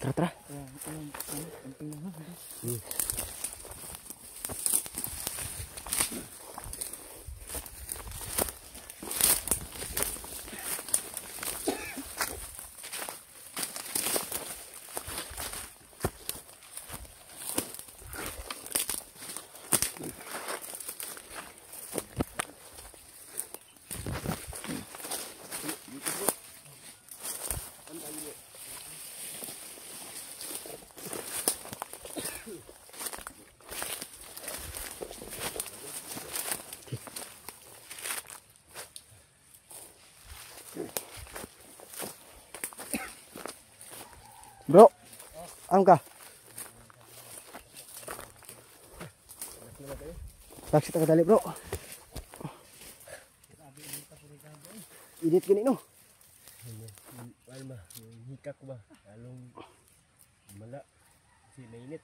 Tara, tara. Bro, angka. Taksi tak dali bro. Init gini no. Alma, hikak ko ba? Along mala si mainit.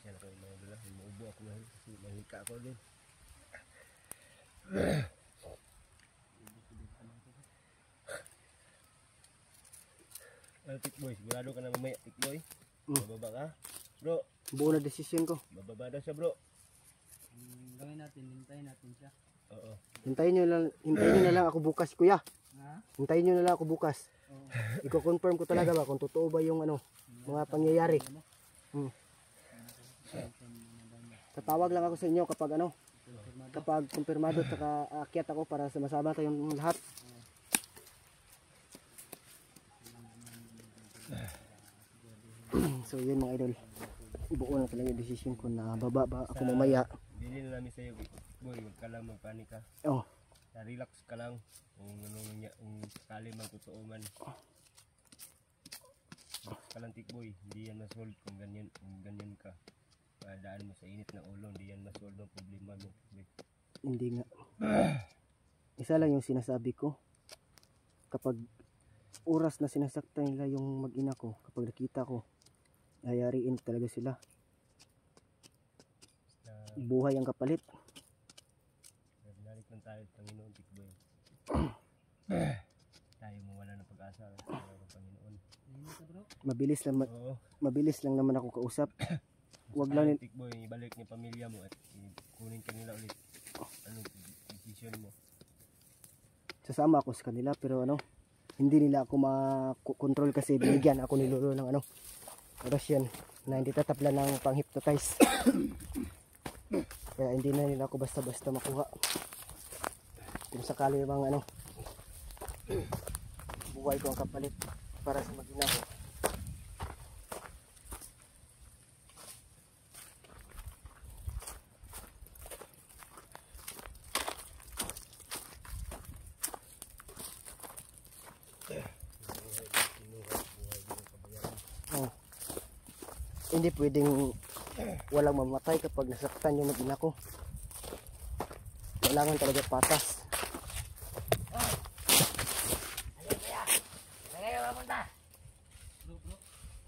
Sana ko mga dala, umuubo ako ngayon kasi mahika ako din. Tikboy, sigurado ka na mamaya, Tikboy. Bababa ka? Bro, Buo na desisyon ko. bababa daw siya bro. Gawin natin, hintayin natin siya. Oo. Hintayin nyo na lang ako bukas, kuya. Ha? Hintayin nyo na lang ako bukas. Oo. Iko-confirm ko talaga ba kung totoo ba yung ano, mga pangyayari. Tatawag lang ako sa inyo kapag ano, kapag kumpirmado at saka aakyat ako para sama-sama tayong lahat. So yun mga idol, buo na talaga yung decision ko na baba ba ako mamaya. Bili na namin sa'yo, boy, huwag ka lang magpanik ha. Oh, Relax ka lang kung sakali man totoo man. Relax ka lang Tikboy, hindi yan masolve kung ganyan ka. Daan mo sa init ng ulo, hindi yan masolve ang problema mo. hindi nga. Isa lang yung sinasabi ko. Kapag oras na sinasaktan nila yung mag-ina ko, kapag nakita ko, hayariin talaga sila. Buhay ang kapalit. Balik lang tayo sa Panginoon, Tikboy. Tayo mo wala ng pag-asa sa Panginoon. Mabilis lang naman ako kausap. Wag lang Tikboy, ibalik ni pamilya mo at kunin ka nila ulit. Anong decision mo? Sasama ako sa kanila pero ano, hindi nila ako makontrol kasi binigyan ako ni Lolo ng ano, orasyon na hindi tataplan ng pang-hypnotize. Kaya hindi na nila ako basta-basta makuha. Kung sakali bang ano, buhay ko ang kapalit para sa mag-ina ko. Hindi pwedeng walang mamatay kapag nasaktan yung mag-ina ko. Kailangan talaga patas.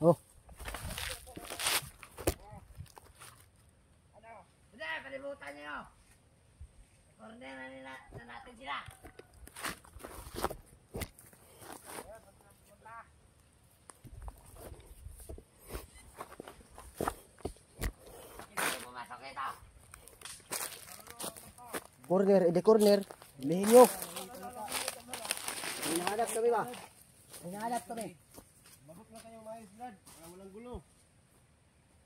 Oh. Ano? Hindi, palibutan nyo. Corner na natin sila. Corner, corner. Bilihin nyo. Hinahanap kami ba? Hinahanap kami. Mabot na kayong mais, Brad. Walang gulo.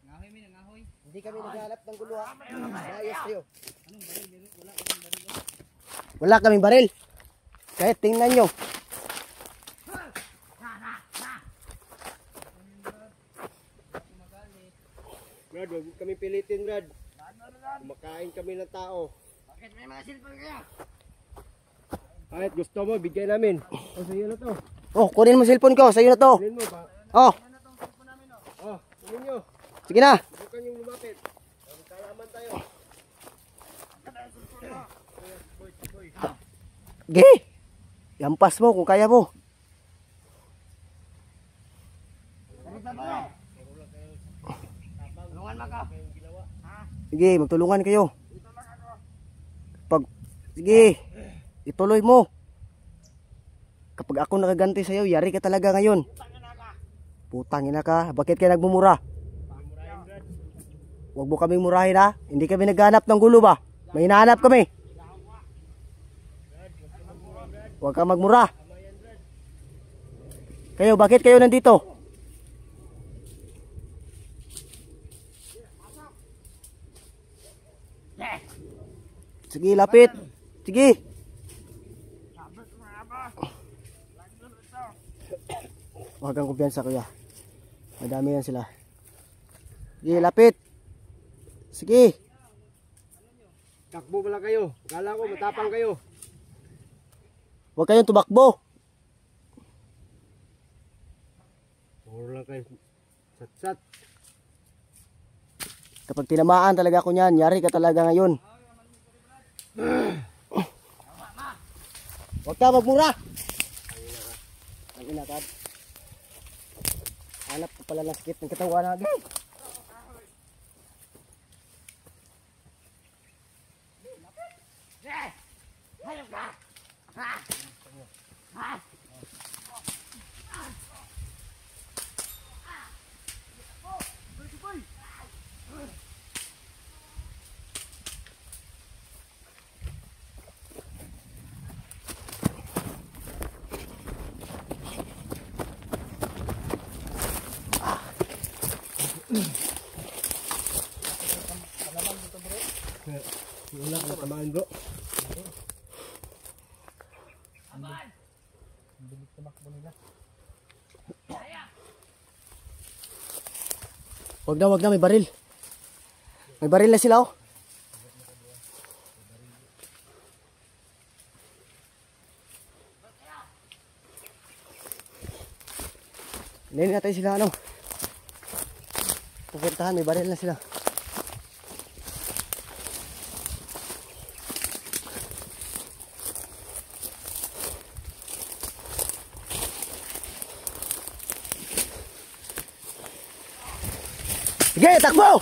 Ngahoy, may nangahoy. Hindi kami naghahanap ng gulo ha. Maayos kayo. Anong baril? Wala kaming baril. Wala kaming baril. Kahit tingnan nyo. Brad, huwag kami pilitin, Brad. Kumakain kami ng tao. Bakit may mga silpon kayo? Kahit gusto mo, bigay namin. O, sa'yo na to. Oh, kunin mo cellphone ko. Sa'yo na to. Kunin mo ba? Oh. Oh, kunin nyo. Sige na. Bukan yung lumapit. Magkalaman tayo. Ge. Yampas mo kung kaya mo. Tulungan mo ka. Sige, magtulungan kayo. Sige, ituloy mo. Kapag ako nakaganti sa'yo, yari ka talaga ngayon. Putang ina ka. Bakit ka nagmumura? Huwag mo kaming murahin ha. Hindi kami naghanap ng gulo ba? May hinahanap kami. Huwag kang magmura. Kayo, bakit kayo nandito? Sige, lapit. Sige. Huwag kang kumpiyansa, kuya. Madami yan sila. Sige, lapit. Sige. Takbo pala kayo. Kala ko matapang kayo. Huwag kayong tumakbo. Puro lang kayo. Sat-sat. Kapag tinamaan talaga ako niyan, yari ka talaga ngayon. Huwag ka magmura. Ang inakad. Hanap ko pala ng sakit ng katawan natin. Wala ka tamaan bro. Wag na, may baril. May baril na sila oh. Hindi natin sila ano. Pupuntahan, may baril na sila. Sige, takbo!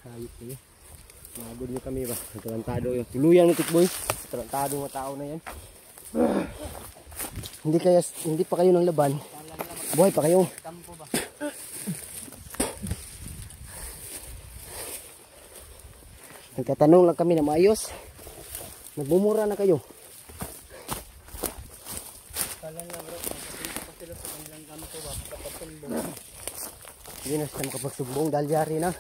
Hayop kayo. Nagod nyo kami ba? Tarantado yun. Tuluyan mo tikboy. Tarantado mga tao na yan. Hindi pa kayo ng laban. Buhay pa kayo. Tampo ba? Nagtatanong lang kami na maayos. Nagbumura na kayo. Kala nga bro, magpapunta pa sila sa kanilang kampo ba? Kapatumbong. Hindi na sila makapagsumbong dahil yari na.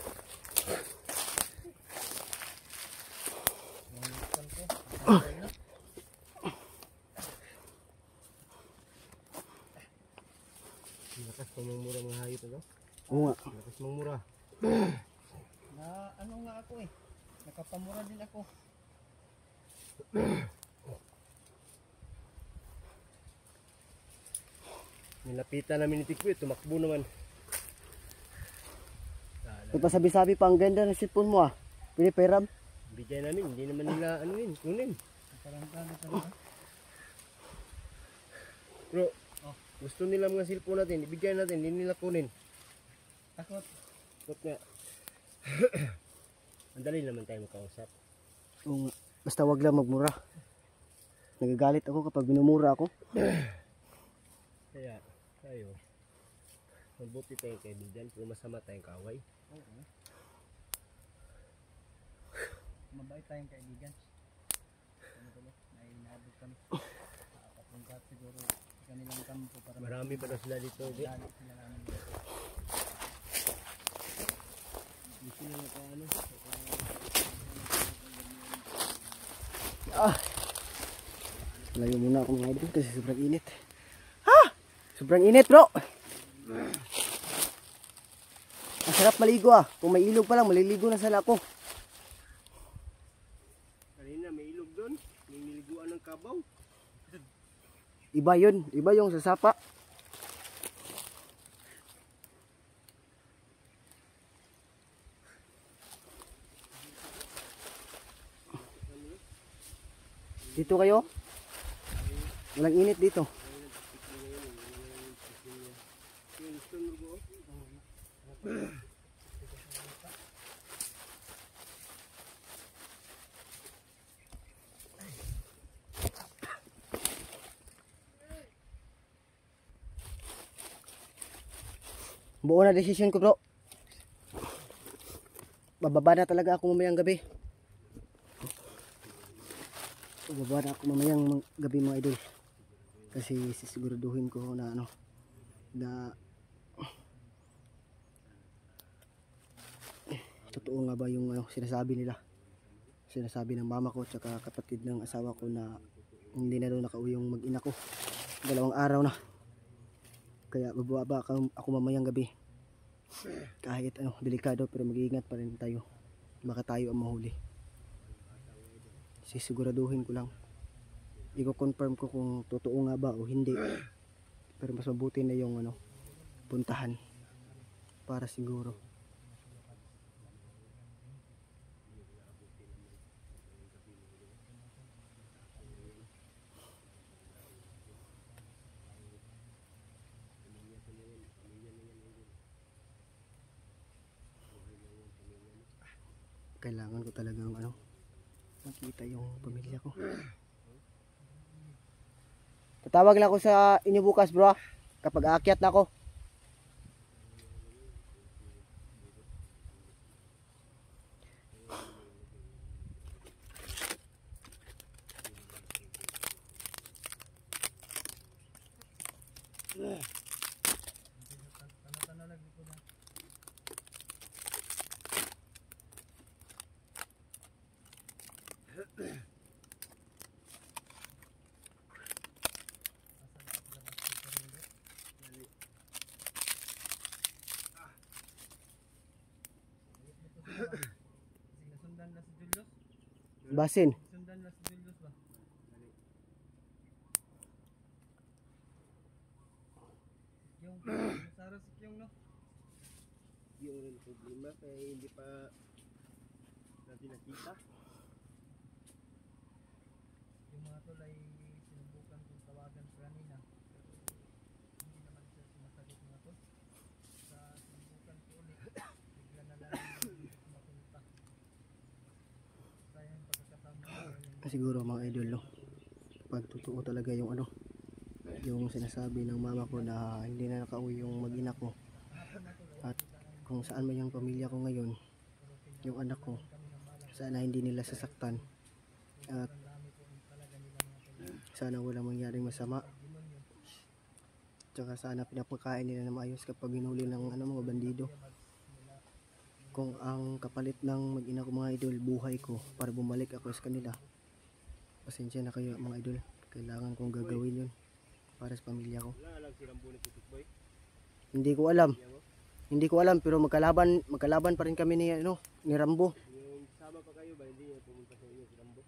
Lakas pamumura mga hayop ito. Oo nga. Lakas mamura. Na ano nga ako eh. Nakapamura din ako. Nilapitan namin ni Tikboy. Tumakbo naman. Nagpasabi-sabi pa ang ganda ng sipon mo ah. Piniperam. Bigay namin. Hindi naman nila ano yun. Kunin. Tarantado talaga. Bro. Gusto nila mga cellphone natin. Ibigay natin. Hindi nila kunin. Takot. Takot nga. Andali naman tayo makausap. Oo nga. Basta wag lang magmura. Nagagalit ako kapag binumura ako. Kaya tayo. Mabuti tayong kaibigan. Pero masama tayong kaway. Oo. Mabait tayong kaibigan. Ano tuloy? Nainabot kami. Papunta siguro sa kanilang kampo para Marami pa na sila dito. galit sila namin. Hindi sila ano. Layo muna ako mga idol kasi sobrang init. Ha! Sobrang init bro! Ang sarap maligo ah. Kung may ilog pa lang, maliligo na sana ako. Kanina may ilog doon. May niliguan ng kabaw. Iba yun. Iba yung sasapa. Dito kayo? Walang init dito. Buo na desisyon ko, bro. Bababa na talaga ako mamayang gabi. Bababa na ako mamayang gabi, mga idol. Kasi sisiguraduhin ko na totoo nga ba yung sinasabi nila. Sinasabi ng mama ko at kapatid ng asawa ko na hindi na daw nakauwi yung mag-ina ko. 2 araw na. Kaya bababa ako mamayang gabi. Kahit delikado, pero mag-iingat pa rin tayo. Baka tayo ang mahuli. Sisiguraduhin ko lang. I-confirm ko kung totoo nga ba o hindi. Pero mas mabuti na yung puntahan para siguro. Kailangan ko talagang makita yung pamilya ko. Tatawag lang ako sa inyo bukas, bro, kapag aakyat na ako. Nasundan na si Julius. Basin. Nasundan na si Julius ba? Yung Sara si Kyong, no? Yung problema kaya hindi pa natin nakita. Yung mga tol ay sinubukan kong tawagan sa kanina. Hindi naman siya sumasagot, mga tol. Sa sinubukan ko ulit, bigla na lang hindi mapunta. Sayang pagkakasama. Siguro mga idol, no, pag totoo talaga yung yung sinasabi ng mama ko na hindi na nakauwi yung mag-ina ko, at kung saan man yung pamilya ko ngayon, yung anak ko, sana hindi nila sasaktan, at sana walang mangyaring masama. Tsaka sana pinapakain nila na maayos kapag hinuli ng mga bandido. Kung ang kapalit ng mag-ina ko, mga idol, buhay ko para bumalik ako sa kanila, pasensya na kayo, mga idol. Kailangan kong gagawin yun para sa pamilya ko. Wala lang si Rambo ni Putik Boy. Hindi ko alam. Hindi ko alam, pero magkalaban pa rin kami ni Rambo. Yung sama pa kayo ba, hindi niya pumunta sa inyo si Rambo?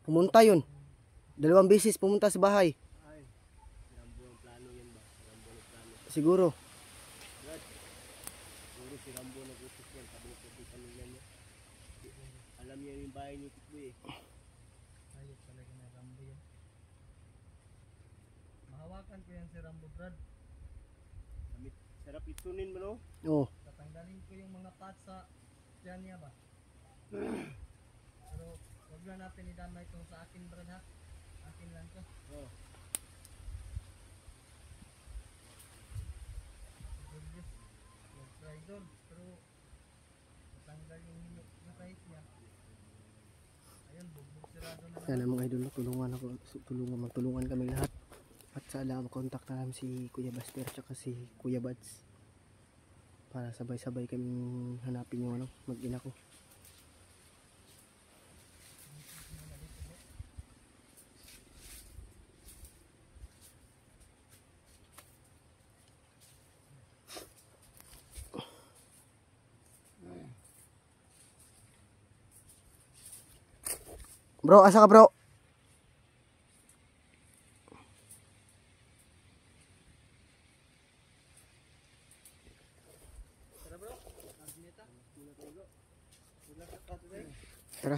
Pumunta yun. 2 beses pumunta sa bahay. Ay, si Rambo ang plano yan ba? Si Rambo ang plano. Siguro. Brad, siguro si Rambo nag-utos yan, sabi ko sa pamilya niya. Alam niya yung bahay ni Putik Boy eh. Ayos talaga na Rambo yan. Mahawakan ko yan si Rambo, Brad. Sarap itunin mo, no? Oo. Tatanggalin ko yung mga parts sa tiyan niya ba? Pero huwag na natin idamay itong sa akin, Brad, ha? Akin lang to. Oh. Julius, nag-try doon. Pero natanggal yung kahit niya. Ayun, bugbog sirado na Sana mga idol, magtulungan kami lahat. At sana makontak na namin si Kuya Baster at si Kuya Bads para sabay-sabay kaming hanapin yung mag-ina ko. Bro, asa ka, bro? Tara.